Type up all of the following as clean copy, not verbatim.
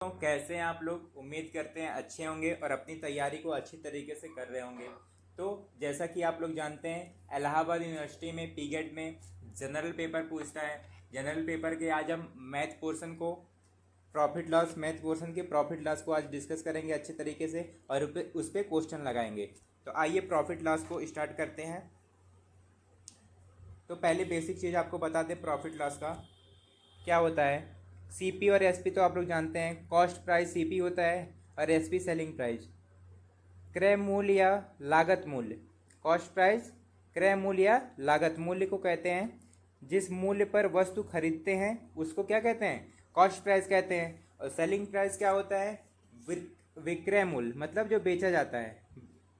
तो कैसे हैं आप लोग। उम्मीद करते हैं अच्छे होंगे और अपनी तैयारी को अच्छी तरीके से कर रहे होंगे। तो जैसा कि आप लोग जानते हैं, इलाहाबाद यूनिवर्सिटी में पीगेट में जनरल पेपर पूछता है। जनरल पेपर के आज हम मैथ पोर्शन को मैथ पोर्शन के प्रॉफिट लॉस को आज डिस्कस करेंगे अच्छे तरीके से और उस पर क्वेश्चन लगाएंगे। तो आइए प्रॉफिट लॉस को स्टार्ट करते हैं। तो पहले बेसिक चीज़ आपको बता दें, प्रॉफिट लॉस का क्या होता है। सीपी और एसपी तो आप लोग जानते हैं। कॉस्ट प्राइस सीपी होता है और एसपी सेलिंग प्राइस। क्रय मूल्य या लागत मूल्य, कॉस्ट प्राइस क्रय मूल्य या लागत मूल्य को कहते हैं। जिस मूल्य पर वस्तु खरीदते हैं उसको क्या कहते हैं, कॉस्ट प्राइस कहते हैं। और सेलिंग प्राइस क्या होता है, विक्रय मूल्य, मतलब जो बेचा जाता है।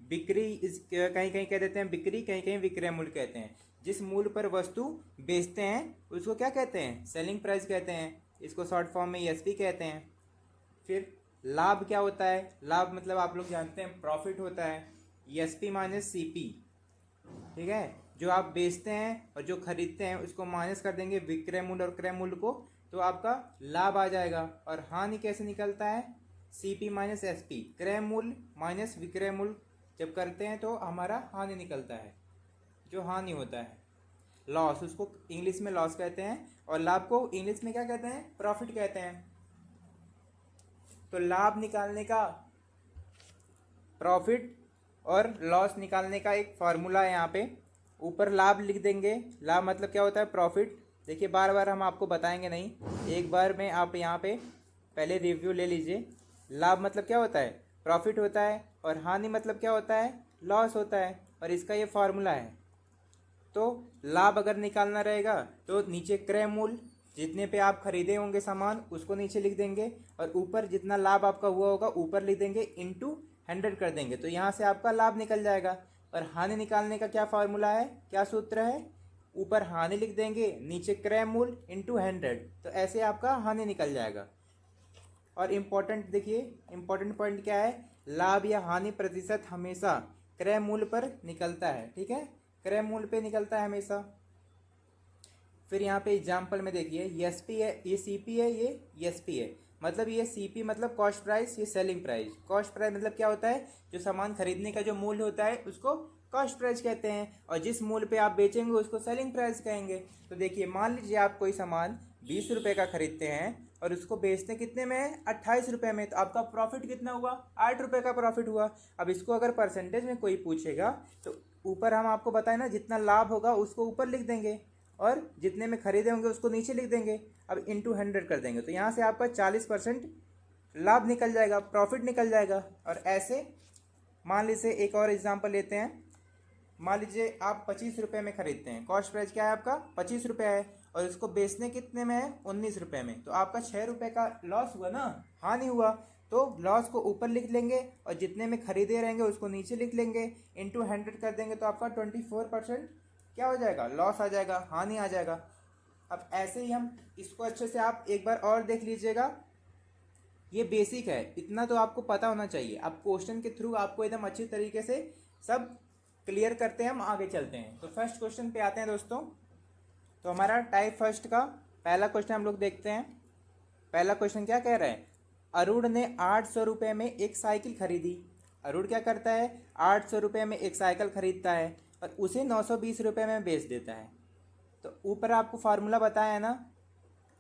बिक्री कहीं कहीं कह देते हैं बिक्री, कहीं कहीं विक्रय मूल्य कहते हैं। जिस मूल्य पर वस्तु बेचते हैं उसको क्या कहते हैं, सेलिंग प्राइस कहते हैं। इसको शॉर्ट फॉर्म में एसपी कहते हैं। फिर लाभ क्या होता है, लाभ मतलब आप लोग जानते हैं प्रॉफिट होता है, एसपी माइनस सीपी। ठीक है, जो आप बेचते हैं और जो खरीदते हैं उसको माइनस कर देंगे विक्रय मूल्य और क्रय मूल्य को, तो आपका लाभ आ जाएगा। और हानि कैसे निकलता है, सीपी माइनस एसपी, क्रय मूल्य माइनस विक्रय मूल्य जब करते हैं तो हमारा हानि निकलता है। जो हानि होता है लॉस, उसको इंग्लिश में लॉस कहते हैं और लाभ को इंग्लिश में क्या कहते हैं, प्रॉफिट कहते हैं। तो लाभ निकालने का, प्रॉफिट और लॉस निकालने का एक फार्मूला है यहाँ पे। ऊपर लाभ लिख देंगे, लाभ मतलब क्या होता है, प्रॉफिट। देखिए बार बार हम आपको बताएंगे नहीं, एक बार में आप यहाँ पे पहले रिव्यू ले लीजिए। लाभ मतलब क्या होता है, प्रॉफिट होता है। और हानि मतलब क्या होता है, लॉस होता है। और इसका ये फार्मूला है। तो लाभ अगर निकालना रहेगा तो नीचे क्रय मूल्य, जितने पे आप खरीदे होंगे सामान उसको नीचे लिख देंगे, और ऊपर जितना लाभ आपका हुआ होगा ऊपर लिख देंगे, इंटू 100 कर देंगे, तो यहाँ से आपका लाभ निकल जाएगा। और हानि निकालने का क्या फार्मूला है, क्या सूत्र है, ऊपर हानि लिख देंगे, नीचे क्रय मूल्य इंटू 100, तो ऐसे आपका हानि निकल जाएगा। और इम्पोर्टेंट देखिए, इम्पोर्टेंट पॉइंट क्या है, लाभ या हानि प्रतिशत हमेशा क्रय मूल्य पर निकलता है। ठीक है, क्रय मूल्य पे निकलता है हमेशा। फिर यहाँ पे एग्जाम्पल में देखिए, एसपी है, ये सीपी है, ये एसपी है। मतलब ये सीपी मतलब कॉस्ट प्राइस, ये सेलिंग प्राइस। कॉस्ट प्राइस मतलब क्या होता है, जो सामान खरीदने का जो मूल्य होता है उसको कॉस्ट प्राइस कहते हैं, और जिस मूल्य पे आप बेचेंगे उसको सेलिंग प्राइस कहेंगे। तो देखिए मान लीजिए आप कोई सामान 20 रुपये का खरीदते हैं और उसको बेचते कितने में है, 28 रुपये में, तो आपका प्रॉफिट कितना हुआ, 8 रुपये का प्रॉफिट हुआ। अब इसको अगर परसेंटेज में कोई पूछेगा तो ऊपर हम आपको बताएं ना, जितना लाभ होगा उसको ऊपर लिख देंगे और जितने में खरीदे होंगे उसको नीचे लिख देंगे। अब इंटू 100 कर देंगे, तो यहाँ से आपका 40% लाभ निकल जाएगा, प्रॉफिट निकल जाएगा। और ऐसे मान लीजिए एक और एग्जांपल लेते हैं। मान लीजिए आप 25 रुपये में खरीदते हैं, कॉस्ट प्राइस क्या है आपका, 25 रुपये है, और इसको बेचने कितने में है, 19 रुपये में, तो आपका 6 रुपये का लॉस हुआ ना, हानि हुआ। तो लॉस को ऊपर लिख लेंगे और जितने में खरीदे रहेंगे उसको नीचे लिख लेंगे, इंटू 100 कर देंगे, तो आपका 24% क्या हो जाएगा, लॉस आ जाएगा, हानि आ जाएगा। अब ऐसे ही हम इसको अच्छे से आप एक बार और देख लीजिएगा। ये बेसिक है, इतना तो आपको पता होना चाहिए। अब क्वेश्चन के थ्रू आपको एकदम अच्छी तरीके से सब क्लियर करते हैं, हम आगे चलते हैं। तो फर्स्ट क्वेश्चन पे आते हैं दोस्तों। तो हमारा टाइप फर्स्ट का पहला क्वेश्चन हम लोग देखते हैं। पहला क्वेश्चन क्या कह रहा है, अरुण ने 800 रुपये में एक साइकिल खरीदी। अरुण क्या करता है, 800 रुपये में एक साइकिल खरीदता है और उसे 920 रुपये में बेच देता है। तो ऊपर आपको फार्मूला बताया है ना,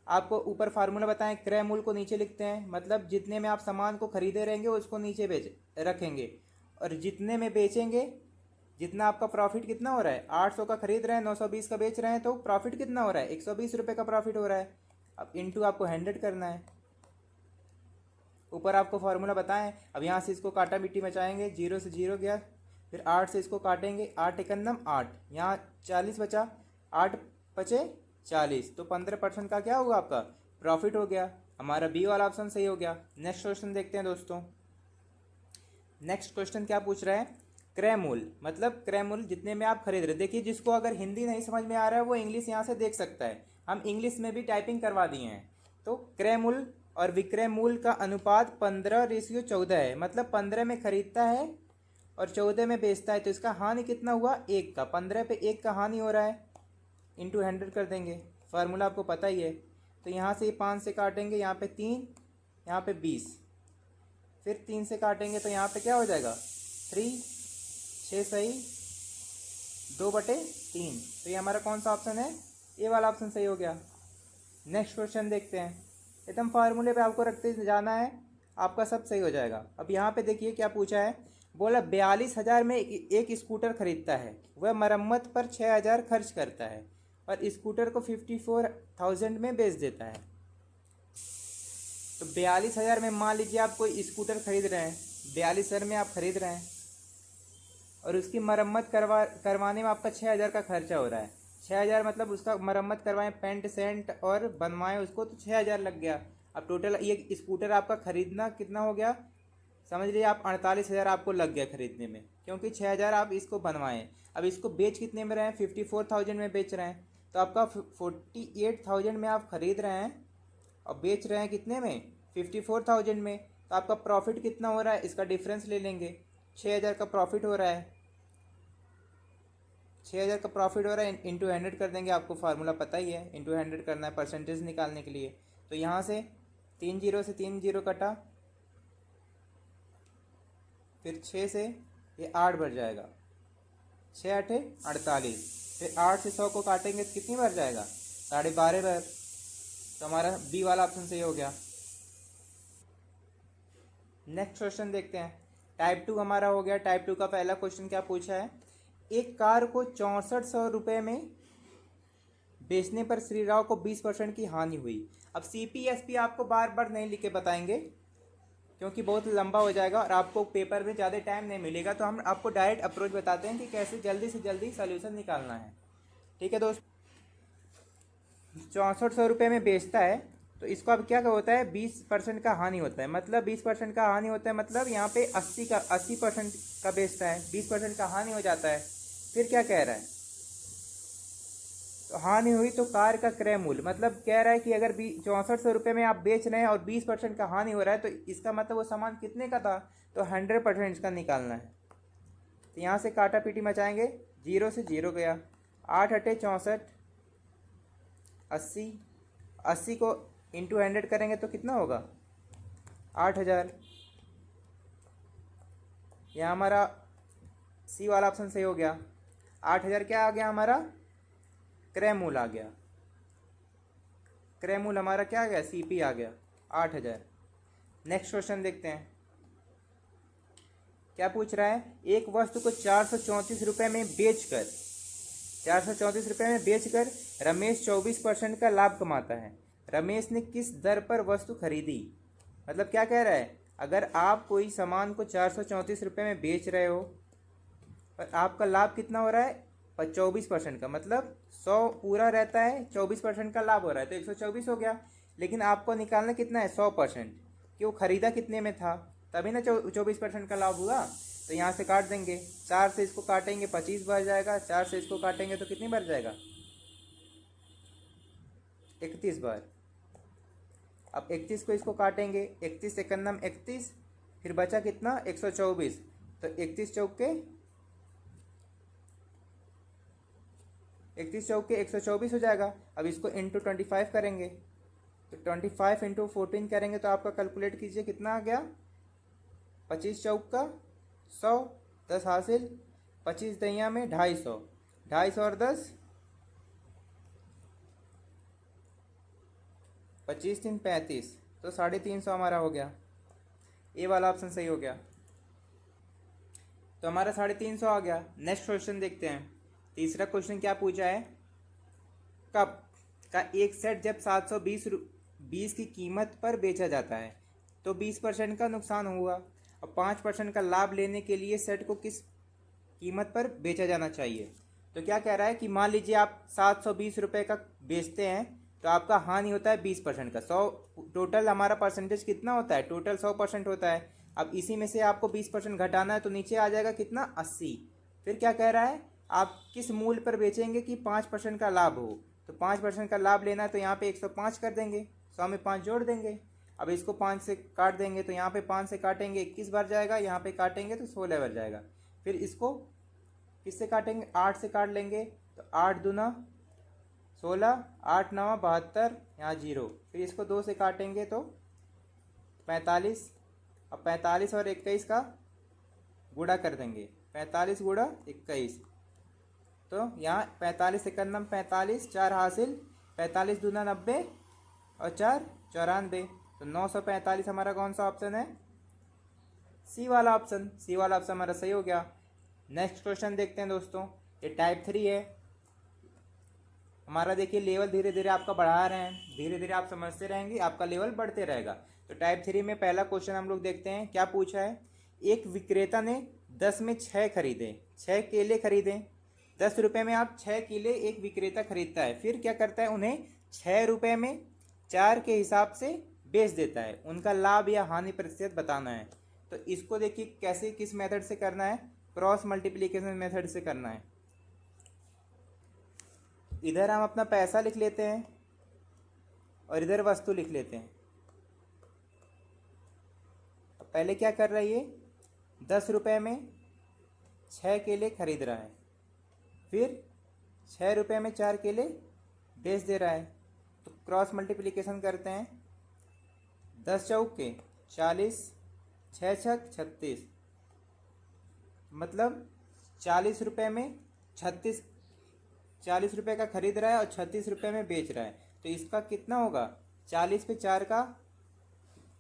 आपको ऊपर फार्मूला बताएं, क्रय मूल्य को नीचे लिखते हैं, मतलब जितने में आप सामान को खरीदे रहेंगे उसको नीचे बेच रखेंगे, और जितने में बेचेंगे, जितना आपका प्रॉफिट कितना हो रहा है, 800 का खरीद रहे हैं, 920 का बेच रहे हैं, तो प्रॉफिट कितना हो रहा है, 120 रुपये का प्रॉफिट हो रहा है। अब इंटू आपको 100 करना है। ऊपर आपको फार्मूला बताएं। अब यहाँ से इसको काटा मिट्टी मचाएंगे, 0 से 0 गया, फिर 8 से इसको काटेंगे, 8 एकन्नम 8, यहाँ 40 बचा, 8 बचे 40, तो 15% का क्या होगा, आपका प्रॉफिट हो गया। हमारा बी वाला ऑप्शन सही हो गया। नेक्स्ट क्वेश्चन देखते हैं दोस्तों। नेक्स्ट क्वेश्चन क्या पूछ रहा है, क्रय मूल्य मतलब क्रय मूल्य जितने में आप खरीद रहे। देखिए जिसको अगर हिंदी नहीं समझ में आ रहा है वो इंग्लिश यहाँ से देख सकता है, हम इंग्लिश में भी टाइपिंग करवा दिए हैं। तो क्रय मूल्य और विक्रय मूल्य का अनुपात 15:14 है, मतलब 15 में खरीदता है और 14 में बेचता है, तो इसका हानि कितना हुआ, 1 का, 15 पे 1 का हानि हो रहा है, इंटू 100 कर देंगे। फार्मूला आपको पता ही है। तो यहाँ से 5 से काटेंगे, यहाँ पे 3, यहाँ पे 20, फिर 3 से काटेंगे तो यहाँ पे क्या हो जाएगा 3, 6 सही 2/3। तो ये हमारा कौन सा ऑप्शन है, ए वाला ऑप्शन सही हो गया। नेक्स्ट क्वेश्चन देखते हैं। एकदम फार्मूले पे आपको रखते जाना है, आपका सब सही हो जाएगा। अब यहाँ पे देखिए क्या पूछा है, बोला 42,000 में एक स्कूटर खरीदता है, वह मरम्मत पर 6,000 खर्च करता है और स्कूटर को 54,000 में बेच देता है। तो 42,000 में मान लीजिए आप कोई स्कूटर खरीद रहे हैं, 42,000 में आप खरीद रहे हैं और उसकी मरम्मत करवाने में आपका 6,000 का खर्चा हो रहा है। 6,000 मतलब उसका मरम्मत करवाएं, पेंट सेंट और बनवाएं उसको, तो 6,000 लग गया। अब टोटल ये स्कूटर आपका खरीदना कितना हो गया, समझ लीजिए आप 48,000 आपको लग गया खरीदने में, क्योंकि 6,000 आप इसको बनवाएं। अब इसको बेच कितने में रहे हैं, 54,000 में बेच रहे हैं। तो आपका 48,000 में आप खरीद रहे हैं और बेच रहे हैं कितने में, 54,000 में। तो आपका प्रॉफिट कितना हो रहा है, इसका डिफरेंस ले लेंगे। 6,000 का प्रॉफिट हो रहा है, 6,000 का प्रॉफिट हो रहा है, इंटू 100 कर देंगे। आपको फार्मूला पता ही है, इंटू 100 करना है परसेंटेज निकालने के लिए। तो यहाँ से 3 जीरो से 3 जीरो कटा, फिर 6 से ये 8 बढ़ जाएगा, 6 8 48, फिर 8 से 100 को काटेंगे तो कितनी बढ़ जाएगा, 12.5 बार। तो हमारा बी वाला ऑप्शन सही हो गया। नेक्स्ट क्वेश्चन देखते हैं। टाइप 2 हमारा हो गया। टाइप 2 का पहला क्वेश्चन क्या पूछा है, एक कार को 6400 रुपये में बेचने पर श्री राव को 20% की हानि हुई। अब CPSP आपको बार बार नहीं लिख के बताएंगे क्योंकि बहुत लंबा हो जाएगा और आपको पेपर में ज़्यादा टाइम नहीं मिलेगा, तो हम आपको डायरेक्ट अप्रोच बताते हैं कि कैसे जल्दी से जल्दी सोल्यूशन निकालना है। ठीक है दोस्त, 6400 रुपये में बेचता है तो इसको अब क्या होता है, 20% का हानि होता है। मतलब 20% का हानि होता है, मतलब यहाँ पे 80% का बेचता है, 20% का हानि हो जाता है। फिर क्या कह रहा है, तो हानि हुई तो कार का क्रय मूल्य, मतलब कह रहा है कि अगर 6400 रुपये में आप बेच रहे हैं और 20% का हानि हो रहा है, तो इसका मतलब वो सामान कितने का था, तो 100% इसका निकालना है। तो यहाँ से काटा पीटी मचाएंगे, 0 से 0 गया, 8 अटे 64, 80, 80 को इंटू 100 करेंगे तो कितना होगा, 8,000। यहाँ हमारा सी वाला ऑप्शन सही हो गया। 8,000 क्या आ गया, हमारा क्रय मूल आ गया। क्रय मूल हमारा क्या आ गया, CP आ गया 8,000। नेक्स्ट क्वेश्चन देखते हैं क्या पूछ रहा है, एक वस्तु को 434 रुपये में बेचकर 434 रुपये में बेचकर रमेश 24% का लाभ कमाता है। रमेश ने किस दर पर वस्तु खरीदी। मतलब क्या कह रहा है, अगर आप कोई सामान को 434 रुपये में बेच रहे हो और आपका लाभ कितना हो रहा है, 24% का, मतलब 100 पूरा रहता है, 24% का लाभ हो रहा है, तो 124 हो गया। लेकिन आपको निकालना कितना है, 100%, कि वो खरीदा कितने में था, तभी ना 24% का लाभ हुआ। तो यहाँ से काट देंगे, 4 से इसको काटेंगे 25 बढ़ जाएगा, 4 से इसको काटेंगे तो कितनी बढ़ जाएगा, 31 बार। अब 31 को इसको काटेंगे, 31 एकन्नम 31, फिर बचा कितना, 124। तो 31 चौके 124 हो जाएगा। अब इसको इंटू 25 करेंगे, तो 25 इंटू 14 करेंगे तो आपका कैलकुलेट कीजिए कितना आ गया, 25 चौका 100, 10 हासिल, 25 दहिया में 250, 250 और 10, 25 3 35, तो 350 हमारा हो गया। ए वाला ऑप्शन सही हो गया। तो हमारा 350 आ गया। नेक्स्ट क्वेश्चन देखते हैं। तीसरा क्वेश्चन क्या पूछा है, कप का एक सेट जब 720 की कीमत पर बेचा जाता है तो 20% का नुकसान हुआ और 5% का लाभ लेने के लिए सेट को किस कीमत पर बेचा जाना चाहिए। तो क्या कह रहा है कि मान लीजिए आप 720 रुपये का बेचते हैं तो आपका हानि होता है 20% का, 100 टोटल हमारा परसेंटेज कितना होता है, टोटल 100% होता है। अब इसी में से आपको 20% घटाना है तो नीचे आ जाएगा कितना, 80। फिर क्या कह रहा है, आप किस मूल्य पर बेचेंगे कि 5% का लाभ हो। तो 5% का लाभ लेना है तो यहाँ पे 105 कर देंगे, 100 में 5 जोड़ देंगे। अब इसको 5 से काट देंगे तो यहाँ पे 5 से काटेंगे 21 बार जाएगा, यहाँ पे काटेंगे तो 16 बार जाएगा। फिर इसको किससे काटेंगे, 8 से काट लेंगे, तो 8 दूना 16, 8 9 72, यहाँ 0। फिर इसको 2 से काटेंगे तो 45, अब 45 और 21 का गुणा कर देंगे, 45 गुणा 21, तो यहाँ 45 एकन्नम 45, 4 हासिल, 45 दूना 90 और 4 94, तो 945 हमारा कौन सा ऑप्शन है? सी वाला ऑप्शन। सी वाला ऑप्शन हमारा सही हो गया। नेक्स्ट क्वेश्चन देखते हैं दोस्तों, ये टाइप 3 है हमारा। देखिए लेवल धीरे धीरे आपका बढ़ा रहे हैं, धीरे धीरे आप समझते रहेंगे, आपका लेवल बढ़ते रहेगा। तो टाइप 3 में पहला क्वेश्चन हम लोग देखते हैं, क्या पूछा है। एक विक्रेता ने 10 में 6 खरीदे, 6 केले खरीदे। 10 रुपये में आप 6 केले एक विक्रेता खरीदता है, फिर क्या करता है, उन्हें 6 रुपये में 4 के हिसाब से बेच देता है। उनका लाभ या हानि प्रतिशत बताना है। तो इसको देखिए कैसे, किस मेथड से करना है, क्रॉस मल्टीप्लिकेशन मेथड से करना है। इधर हम अपना पैसा लिख लेते हैं और इधर वस्तु लिख लेते हैं। पहले क्या कर रहा है ये, 10 रुपये में 6 केले खरीद रहा है, फिर 6 रुपये में 4 केले बेच दे रहा है। तो क्रॉस मल्टीप्लिकेशन करते हैं, 10 चौके 40, 6 छक 36, मतलब 40 रुपये में 36, 40 रुपये का खरीद रहा है और 36 रुपये में बेच रहा है। तो इसका कितना होगा, 40 पे 4 का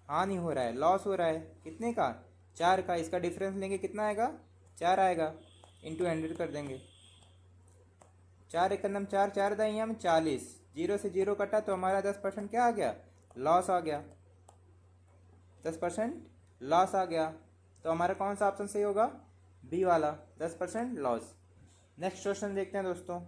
हानि हो रहा है, लॉस हो रहा है। कितने का, 4 का। इसका डिफरेंस लेंगे, कितना आएगा, 4 आएगा, इंटू 100 कर देंगे। 4 एकन्नम 4, 4 दाइयाम 40, 0 से 0 कटा तो हमारा 10% क्या आ गया, लॉस आ गया, 10% लॉस आ गया। तो हमारा कौन सा ऑप्शन सही होगा, बी वाला, 10% लॉस। नेक्स्ट क्वेश्चन देखते हैं दोस्तों।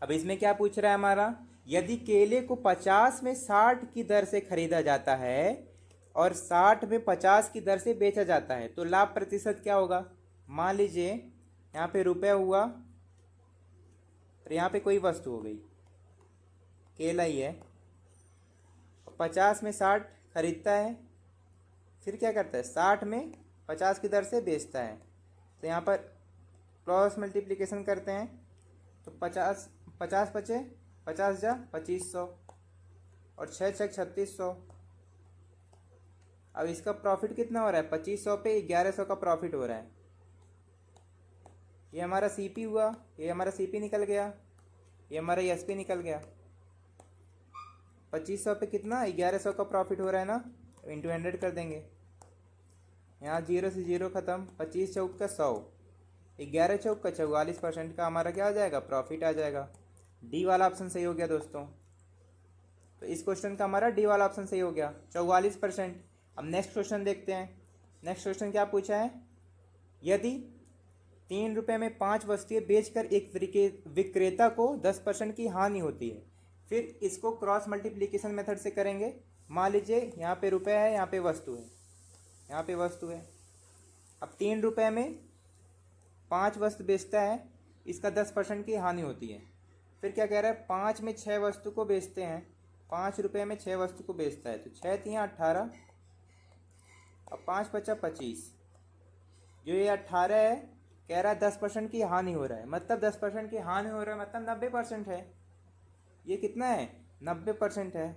अब इसमें क्या पूछ रहा है हमारा, यदि केले को 50 में 60 की दर से खरीदा जाता है और 60 में 50 की दर से बेचा जाता है, तो लाभ प्रतिशत क्या होगा। मान लीजिए यहाँ पे रुपये हुआ और यहाँ पे कोई वस्तु हो गई, केला ही है, 50 में 60 खरीदता है, फिर क्या करता है, 60 में 50 की दर से बेचता है। तो यहाँ पर क्रॉस मल्टीप्लिकेशन करते हैं, तो 50 50 बचे, 50 जा 2500 और 6 छक 3600। अब इसका प्रॉफिट कितना हो रहा है, 2500 पे 1100 का प्रॉफिट हो रहा है। ये हमारा सीपी हुआ, ये हमारा सीपी निकल गया, ये हमारा एसपी निकल गया। 2500 पे कितना, 1100 का प्रॉफिट हो रहा है ना, इंटू 100 कर देंगे। यहाँ 0 से 0 खत्म, 25 चौक का 100, 11 चौक का 44% का हमारा क्या आ जाएगा, प्रॉफिट आ जाएगा। डी वाला ऑप्शन सही हो गया दोस्तों। तो इस क्वेश्चन का हमारा डी वाला ऑप्शन सही हो गया, 44%। अब नेक्स्ट क्वेश्चन देखते हैं। नेक्स्ट क्वेश्चन क्या पूछा है, यदि 3 रुपये में 5 वस्तुएं बेचकर एक विक्रेता को 10% की हानि होती है, फिर इसको क्रॉस मल्टीप्लिकेशन मेथड से करेंगे। मान लीजिए यहाँ पे रुपये है, यहाँ पे वस्तु है, यहाँ पे वस्तु है। अब 3 रुपये में 5 वस्तु बेचता है, इसका 10% की हानि होती है। फिर क्या कह रहा है, 5 में 6 वस्तु को बेचते हैं, 5 रुपये में 6 वस्तु को बेचता है, तो 6 3 18, अब 5 बचा 25। जो ये 18 है, कह रहा है 10% की हानि हो रहा है, मतलब 10% की हानि हो रहा है मतलब 90% है। ये कितना है, 90% है।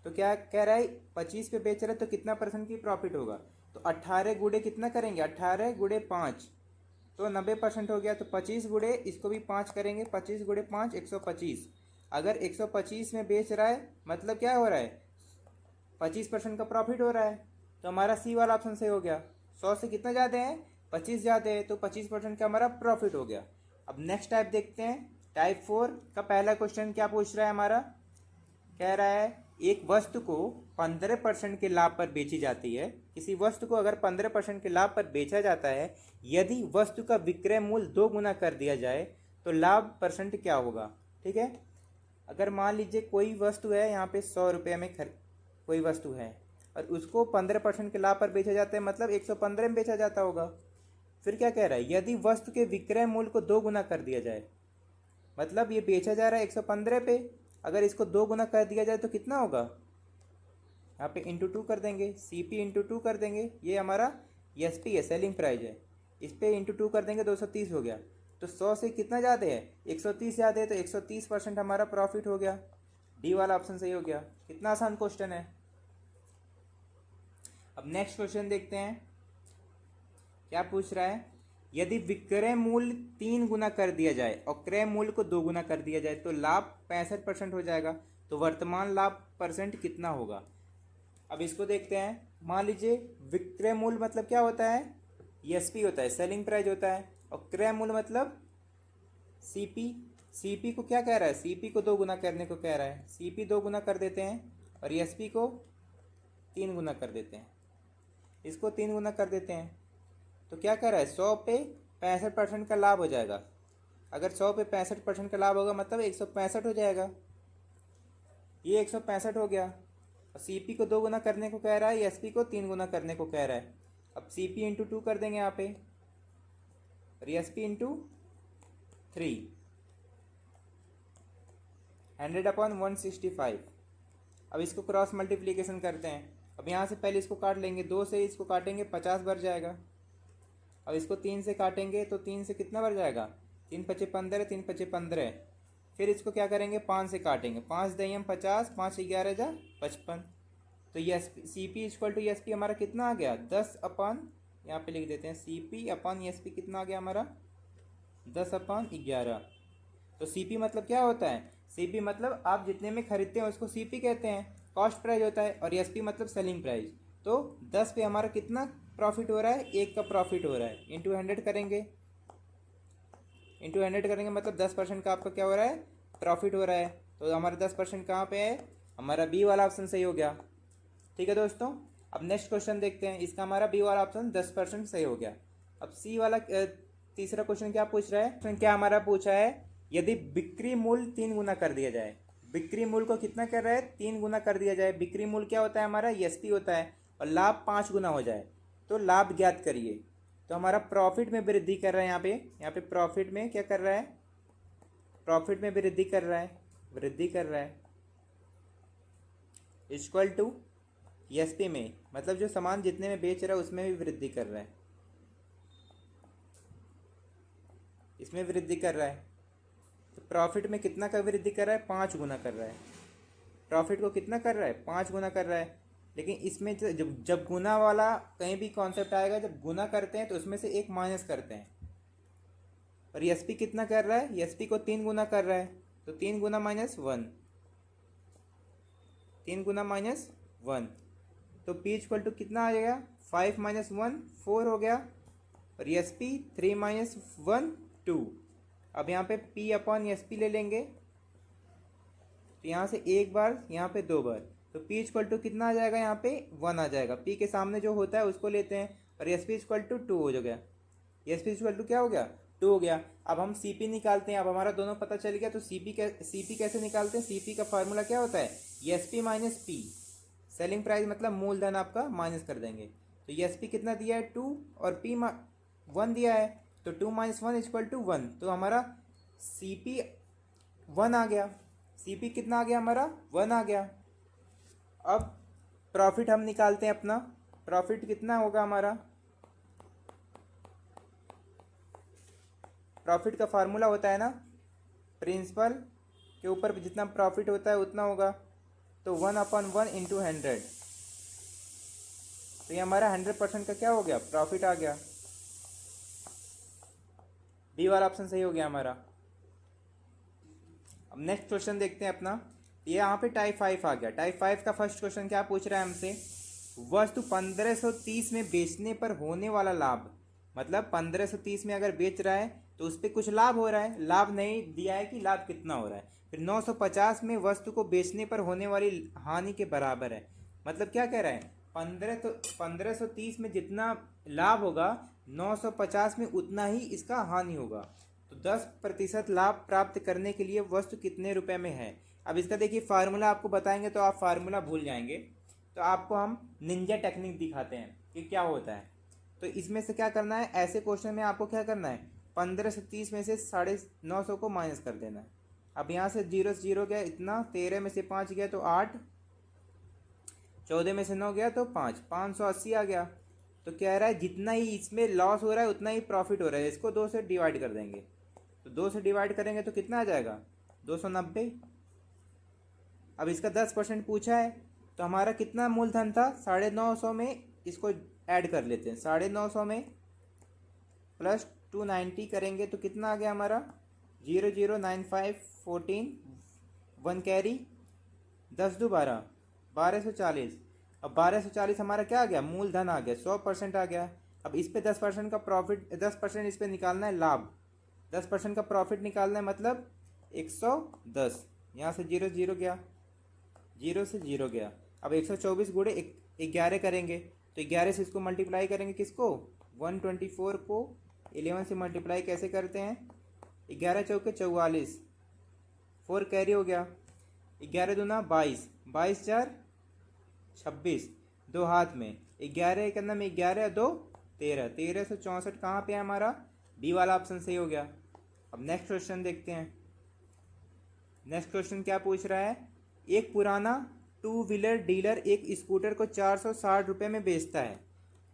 तो क्या कह रहा है, 25 पे बेच रहा है तो कितना परसेंट की प्रॉफिट होगा। तो 18 गुड़े कितना करेंगे, 18 गुड़े 5 तो 90% हो गया। तो 25 गुड़े इसको भी 5 करेंगे, 25 गुड़े 5 125। अगर 125 में बेच रहा है मतलब क्या हो रहा है, 25% का प्रॉफिट हो रहा है। तो हमारा सी वाला ऑप्शन सही हो गया। 100 से कितना ज़्यादा है, 25 ज़्यादा है, तो 25% का हमारा प्रॉफिट हो गया। अब नेक्स्ट टाइप देखते हैं। टाइप 4 का पहला क्वेश्चन क्या पूछ रहा है हमारा, कह रहा है एक वस्तु को 15% के लाभ पर बेची जाती है। किसी वस्तु को अगर 15% के लाभ पर बेचा जाता है, यदि वस्तु का विक्रय मूल्य 2 गुना कर दिया जाए तो लाभ परसेंट क्या होगा। ठीक है, अगर मान लीजिए कोई वस्तु है, यहाँ पे 100 रुपये में कोई वस्तु है और उसको 15% के लाभ पर बेचा जाता है, मतलब 115 में बेचा जाता होगा। फिर क्या कह रहा है, यदि वस्तु के विक्रय मूल्य को 2 गुना कर दिया जाए, मतलब ये बेचा जा रहा है 115 पे, अगर इसको 2 गुना कर दिया जाए तो कितना होगा, यहाँ पे इंटू 2 कर देंगे, सीपी इंटू 2 कर देंगे। ये हमारा एसपी है, सेलिंग प्राइस है, इस पर इंटू 2 कर देंगे, 230 हो गया। तो 100 से कितना ज़्यादा है, 130 ज़्यादा है, तो 130% हमारा प्रॉफिट हो गया। डी वाला ऑप्शन सही हो गया। कितना आसान क्वेश्चन है। अब नेक्स्ट क्वेश्चन देखते हैं क्या पूछ रहा है। यदि विक्रय मूल्य 3 गुना कर दिया जाए और क्रय मूल्य को 2 गुना कर दिया जाए तो लाभ 65% हो जाएगा। तो वर्तमान लाभ परसेंट कितना होगा। अब इसको देखते हैं। मान लीजिए विक्रय मूल्य मतलब क्या होता है, एसपी होता है, सेलिंग प्राइस होता है, और क्रय मूल्य मतलब सीपी। सीपी को क्या कह रहा है, सीपी को 2 गुना करने को कह रहा है। सीपी 2 गुना कर देते हैं और एसपी को 3 गुना कर देते हैं। इसको 3 गुना कर देते हैं तो क्या कह रहा है, 100 पे 65% का लाभ हो जाएगा। अगर 100 पे 65% का लाभ होगा मतलब 165 हो जाएगा। ये 165 हो गया। और सीपी को 2 गुना करने को कह रहा है, एसपी को 3 गुना करने को कह रहा है। अब सीपी इंटू 2 कर देंगे यहाँ पे और एसपी इंटू 3, 100/165। अब इसको क्रॉस मल्टीप्लीकेशन करते हैं। अब यहाँ से पहले इसको काट लेंगे, 2 से इसको काटेंगे 50 बढ़ जाएगा। अब इसको 3 से काटेंगे तो 3 से कितना बढ़ जाएगा, 3 पचे 15, 3 पचे 15। फिर इसको क्या करेंगे, 5 से काटेंगे, 5 दही 50, 5 11 जा 55। तो ये C P equal to S P हमारा कितना आ गया, 10 अपन, यहाँ पे लिख देते हैं सी पी अपन एस पी कितना आ गया हमारा 10/11। तो सी पी मतलब क्या होता है, सी पी मतलब आप जितने में खरीदते हैं उसको सी पी कहते हैं, कॉस्ट प्राइस होता है, और एस पी मतलब सेलिंग प्राइस। तो 10 पे हमारा कितना प्रॉफिट हो रहा है, 1 का प्रॉफिट हो रहा है। इंटू 100 करेंगे, इंटू 100 करेंगे मतलब 10% का आपका क्या हो रहा है, प्रॉफिट हो रहा है। तो हमारा 10% कहाँ पे है, हमारा बी वाला ऑप्शन सही हो गया। ठीक है दोस्तों, अब नेक्स्ट क्वेश्चन देखते हैं। इसका हमारा बी वाला ऑप्शन 10% सही हो गया। अब सी वाला तीसरा क्वेश्चन क्या पूछ रहा है, क्वेश्चन क्या हमारा पूछा है, यदि बिक्री मूल्य 3 गुना कर दिया जाए। बिक्री मूल्य को कितना कर रहा है, 3 गुना कर दिया जाए। बिक्री मूल्य क्या होता है हमारा, एसपी होता है, और लाभ 5 गुना हो जाए तो लाभ ज्ञात करिए। तो हमारा प्रॉफिट में वृद्धि कर रहा है, यहाँ पे प्रॉफिट में क्या कर रहा है, प्रॉफिट में वृद्धि कर रहा है, वृद्धि कर रहा है, इक्वल टू एसपी में, मतलब जो सामान जितने में बेच रहा है उसमें भी वृद्धि कर रहा है, इसमें वृद्धि कर रहा है। तो प्रॉफिट में कितना का वृद्धि कर रहा है, 5 गुना कर रहा है। प्रॉफिट को कितना कर रहा है, 5 गुना कर रहा है। लेकिन इसमें जब गुना वाला कहीं भी कॉन्सेप्ट आएगा, जब गुना करते हैं तो उसमें से एक माइनस करते हैं। और एसपी कितना कर रहा है, एसपी को 3 गुना कर रहा है, तो 3 गुना -1, 3 गुना -1। तो पी इक्वल टू कितना आ जाएगा, 5 - 1 4 हो गया, और एस पी 3 - 1 2। अब यहाँ पे पी अपॉन एस पी ले लेंगे, तो यहाँ से एक बार, यहाँ पे 2 बार, तो पी इक्वल टू कितना आ जाएगा, यहाँ पे 1 आ जाएगा। पी के सामने जो होता है उसको लेते हैं, और एस पी इक्वल टू 2 हो गया। एस पी इक्वल टू क्या हो गया, 2 हो गया। अब हम सी पी निकालते हैं। अब हमारा दोनों पता चल गया, तो सी पी कैसे निकालते हैं, सी पी का फार्मूला क्या होता है, S P minus P, selling price मतलब मूलधन आपका माइनस कर देंगे। तो एस पी कितना दिया है 2, और पी 1 दिया है, तो 2 - 1 इक्वल टू 1। तो हमारा सी पी 1 आ गया। सी पी कितना आ गया हमारा, 1 आ गया। अब प्रॉफिट हम निकालते हैं अपना। प्रॉफिट कितना होगा हमारा, प्रॉफिट का फार्मूला होता है ना, प्रिंसिपल के ऊपर जितना प्रॉफिट होता है उतना होगा। तो 1/1 इंटू 100, तो ये हमारा 100% का क्या हो गया, प्रॉफिट आ गया। डी वाला ऑप्शन सही हो गया हमारा। अब नेक्स्ट क्वेश्चन देखते हैं अपना। ये यहाँ पे टाइप 5 आ गया। टाइप 5 का फर्स्ट क्वेश्चन क्या पूछ रहा है हमसे, वस्तु 1530 में बेचने पर होने वाला लाभ, मतलब 1530 में अगर बेच रहा है तो उस पर कुछ लाभ हो रहा है, लाभ नहीं दिया है कि लाभ कितना हो रहा है। फिर 950 में वस्तु को बेचने पर होने वाली हानि के बराबर है। मतलब क्या कह रहा है, 1530 में जितना लाभ होगा 950 में उतना ही इसका हानि होगा। तो 10% लाभ प्राप्त करने के लिए वस्तु कितने रुपए में है। अब इसका देखिए फार्मूला आपको बताएंगे तो आप फार्मूला भूल जाएंगे, तो आपको हम निंजा टेक्निक दिखाते हैं कि क्या होता है। तो इसमें से क्या करना है, ऐसे क्वेश्चन में आपको क्या करना है, 1530 में से 950 को माइनस कर देना है। अब यहाँ से 0 से 0 गया इतना, 13 में से 5 गया तो 8, 14 में से 9 गया तो 5, 580 आ गया। तो कह रहा है जितना ही इसमें लॉस हो रहा है उतना ही प्रॉफिट हो रहा है, इसको 2 से डिवाइड कर देंगे। तो 2 से डिवाइड करेंगे तो कितना आ जाएगा, 290। अब इसका 10% पूछा है, तो हमारा कितना मूलधन था 950 में, इसको ऐड कर लेते हैं। 950 में प्लस 290 करेंगे तो कितना आ गया हमारा 009514, 1 कैरी, 10 2 12, 1240। अब 1240 हमारा क्या आ गया, मूलधन आ गया, 100% आ गया। अब इस पे 10% का प्रॉफिट, 10% इस पे निकालना है लाभ, 10% का प्रॉफिट निकालना है, मतलब 110। यहाँ से 0 0 गया, 0 से 0 गया। अब 124 गुणे 11 करेंगे, तो 11 से इसको मल्टीप्लाई करेंगे, किसको 124 को 11 से मल्टीप्लाई कैसे करते हैं, 11 चौके 44, 4 कैरी हो गया, 11 दूना 22, 22 4 26, 2 हाथ में, 11 एक अंदर में 11 2 13, 1364 कहाँ पे है हमारा, बी वाला ऑप्शन सही हो गया। अब नेक्स्ट क्वेश्चन देखते हैं। नेक्स्ट क्वेश्चन क्या पूछ रहा है, एक पुराना 2 व्हीलर डीलर एक स्कूटर को 460 रुपये में बेचता है।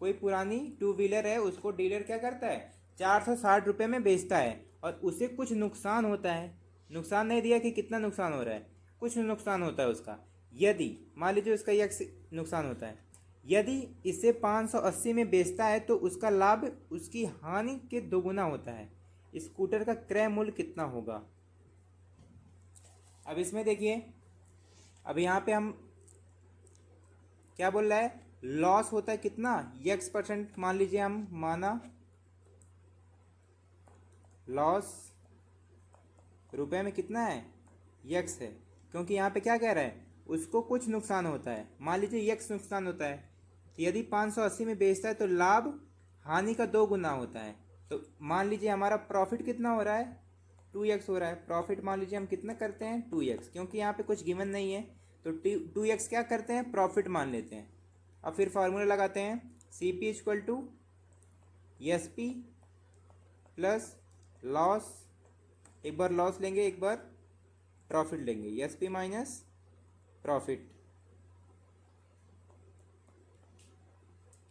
कोई पुरानी 2 व्हीलर है, उसको डीलर क्या करता है 460 रुपये में बेचता है, और उसे कुछ नुकसान होता है। नुकसान नहीं दिया कि कितना नुकसान हो रहा है, कुछ नुकसान होता है उसका। यदि मान लीजिए उसका यह नुकसान होता है, यदि इसे 580 में बेचता है तो उसका लाभ उसकी हानि के दोगुना होता है। स्कूटर का क्रय मूल्य कितना होगा। अब इसमें देखिए, अब यहाँ पे हम क्या बोल रहा है, लॉस होता है कितना x%, मान लीजिए हम माना लॉस रुपए में कितना है x है, क्योंकि यहाँ पे क्या कह रहा है उसको कुछ नुकसान होता है। मान लीजिए x नुकसान होता है, तो यदि 580 में बेचता है तो लाभ हानि का 2 गुना होता है। तो मान लीजिए हमारा प्रॉफिट कितना हो रहा है 2x हो रहा है। प्रॉफिट मान लीजिए हम कितना करते हैं 2x, क्योंकि यहाँ पे कुछ गिवन नहीं है, तो 2x क्या करते हैं प्रॉफिट मान लेते हैं। अब फिर फार्मूला लगाते हैं, CP equal to SP plus loss, एक बार लॉस लेंगे एक बार प्रॉफिट लेंगे, SP माइनस प्रॉफिट,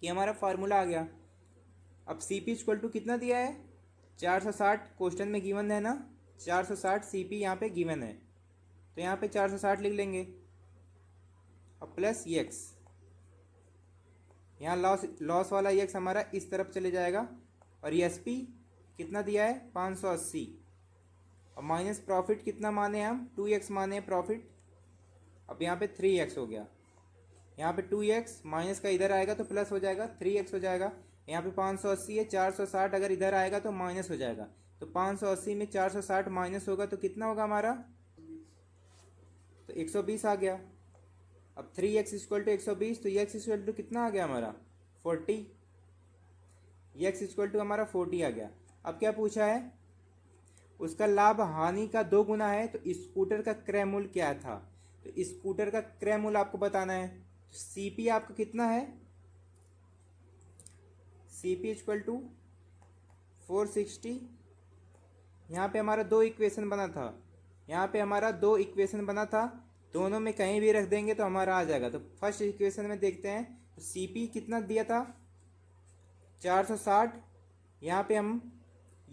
ये हमारा फार्मूला आ गया। अब CP इक्वल टू कितना दिया है 460, क्वेश्चन में गिवन है ना 460, CP यहाँ पे गिवन है, तो यहाँ पे 460 लिख लेंगे। अब प्लस x, यहाँ लॉस वाला x हमारा इस तरफ चले जाएगा, और SP कितना दिया है 580, और माइनस प्रॉफिट कितना माने हम 2x माने प्रॉफिट। अब यहाँ पे 3x हो गया, यहाँ पे 2x माइनस का इधर आएगा तो प्लस हो जाएगा 3x हो जाएगा। यहाँ पे 580 है, 460 अगर इधर आएगा तो माइनस हो जाएगा, तो 580 में 460 माइनस होगा तो कितना होगा हमारा, तो 120 आ गया। अब 3x इक्वल टू 120, तो x इक्वल टू कितना आ गया हमारा 40, x इक्वल टू हमारा 40 आ गया। अब क्या पूछा है, उसका लाभ हानि का 2 गुना है, तो स्कूटर का क्रय मूल्य क्या था। तो स्कूटर का क्रय मूल्य आपको बताना है, तो CP आपका कितना है, CP इक्वल टू 460। यहाँ पे हमारा 2 इक्वेशन बना था, यहाँ पे हमारा 2 इक्वेशन बना था, दोनों में कहीं भी रख देंगे तो हमारा आ जाएगा। तो फर्स्ट इक्वेशन में देखते हैं, तो CP कितना दिया था 460, यहाँ पे हम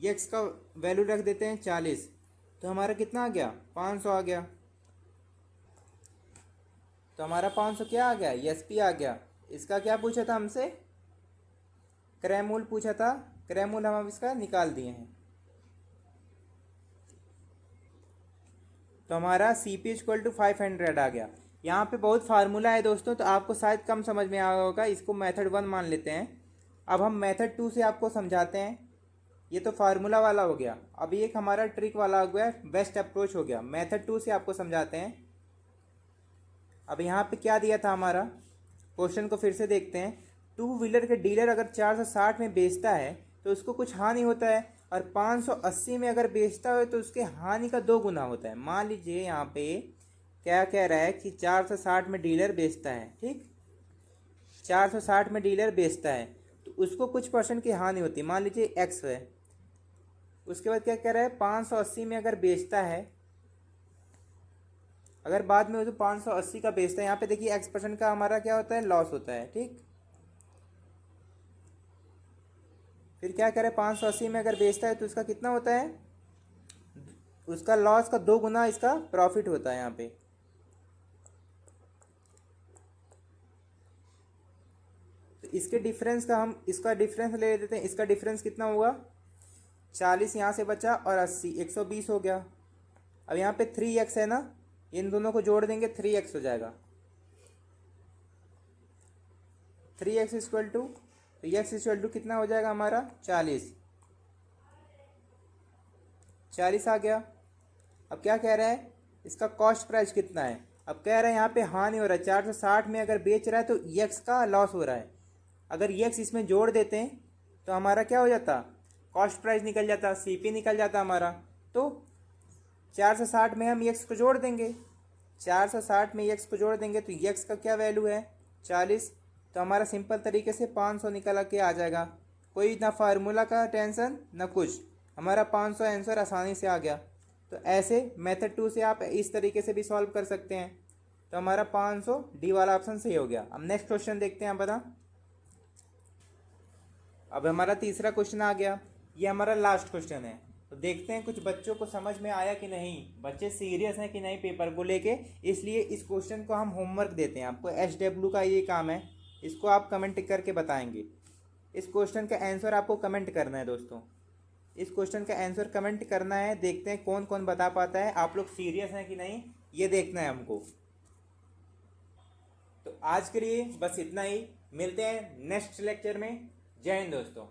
x का वैल्यू रख देते हैं 40, तो हमारा कितना आ गया 500 आ गया। तो हमारा 500 क्या आ गया SP आ गया। इसका क्या पूछा था हमसे, क्रय मूल्य पूछा था, क्रय मूल्य हम इसका निकाल दिए हैं। तो हमारा CP इक्वल टू 500 आ गया। यहाँ पे बहुत फार्मूला है दोस्तों, तो आपको शायद कम समझ में आया होगा, इसको मेथड 1 मान लेते हैं। अब हम मेथड 2 से आपको समझाते हैं। ये तो फार्मूला वाला हो गया, अभी एक हमारा ट्रिक वाला हो गया, बेस्ट अप्रोच हो गया। मेथड 2 से आपको समझाते हैं। अब यहाँ पे क्या दिया था हमारा, क्वेश्चन को फिर से देखते हैं। 2 व्हीलर के डीलर अगर 460 में बेचता है तो उसको कुछ हानि होता है, और 580 में अगर बेचता है तो उसके हानि का 2 गुना होता है। मान लीजिए यहाँ पे क्या कह रहा है कि 460 में डीलर बेचता है, ठीक 460 में डीलर बेचता है, तो उसको कुछ % की हानि होती है, मान लीजिए x है। उसके बाद क्या कह रहा है 580 में अगर बेचता है, अगर बाद में वो जो 580 का बेचता है, यहाँ पे देखिए x% का हमारा क्या होता है लॉस होता है, ठीक। फिर क्या करे 580 में अगर बेचता है तो उसका कितना होता है, उसका लॉस का 2 गुना इसका प्रॉफिट होता है यहाँ पे। इसके डिफरेंस का हम इसका डिफरेंस ले लेते हैं। इसका डिफरेंस कितना होगा, 40 यहाँ से बचा और 80, 120 हो गया। अब यहाँ पे 3x है ना, इन दोनों को जोड़ देंगे 3x हो जाएगा। 3x इक्वल टू, तो x इक्वल टू कितना हो जाएगा हमारा 40 आ गया। अब क्या कह रहा है, इसका कॉस्ट प्राइस कितना है। अब कह रहा है यहाँ पे हानि हो रहा है, 460 में अगर बेच रहा है तो x का लॉस हो रहा है। अगर x इसमें जोड़ देते हैं तो हमारा क्या हो जाता, कॉस्ट प्राइस निकल जाता, CP निकल जाता हमारा। तो 460 में हम x को जोड़ देंगे, 460 में x को जोड़ देंगे तो x का क्या वैल्यू है 40। तो हमारा सिंपल तरीके से 500 निकल के आ जाएगा। कोई ना फार्मूला का टेंशन ना कुछ, हमारा 500 आंसर आसानी से आ गया। तो ऐसे मेथड 2 से आप इस तरीके से भी सॉल्व कर सकते हैं। तो हमारा 500 डी वाला ऑप्शन सही हो गया। अब नेक्स्ट क्वेश्चन देखते हैं। बता, अब हमारा तीसरा क्वेश्चन आ गया, ये हमारा लास्ट क्वेश्चन है। तो देखते हैं कुछ बच्चों को समझ में आया कि नहीं, बच्चे सीरियस हैं कि नहीं पेपर को लेके। इसलिए इस क्वेश्चन को हम होमवर्क देते हैं आपको। SW का ये काम है, इसको आप कमेंट करके बताएंगे। इस क्वेश्चन का आंसर आपको कमेंट करना है दोस्तों, इस क्वेश्चन का आंसर कमेंट करना है। देखते हैं कौन कौन बता पाता है, आप लोग सीरियस हैं कि नहीं ये देखना है हमको। तो आज के लिए बस इतना ही, मिलते हैं नेक्स्ट लेक्चर में। जय हिंद दोस्तों।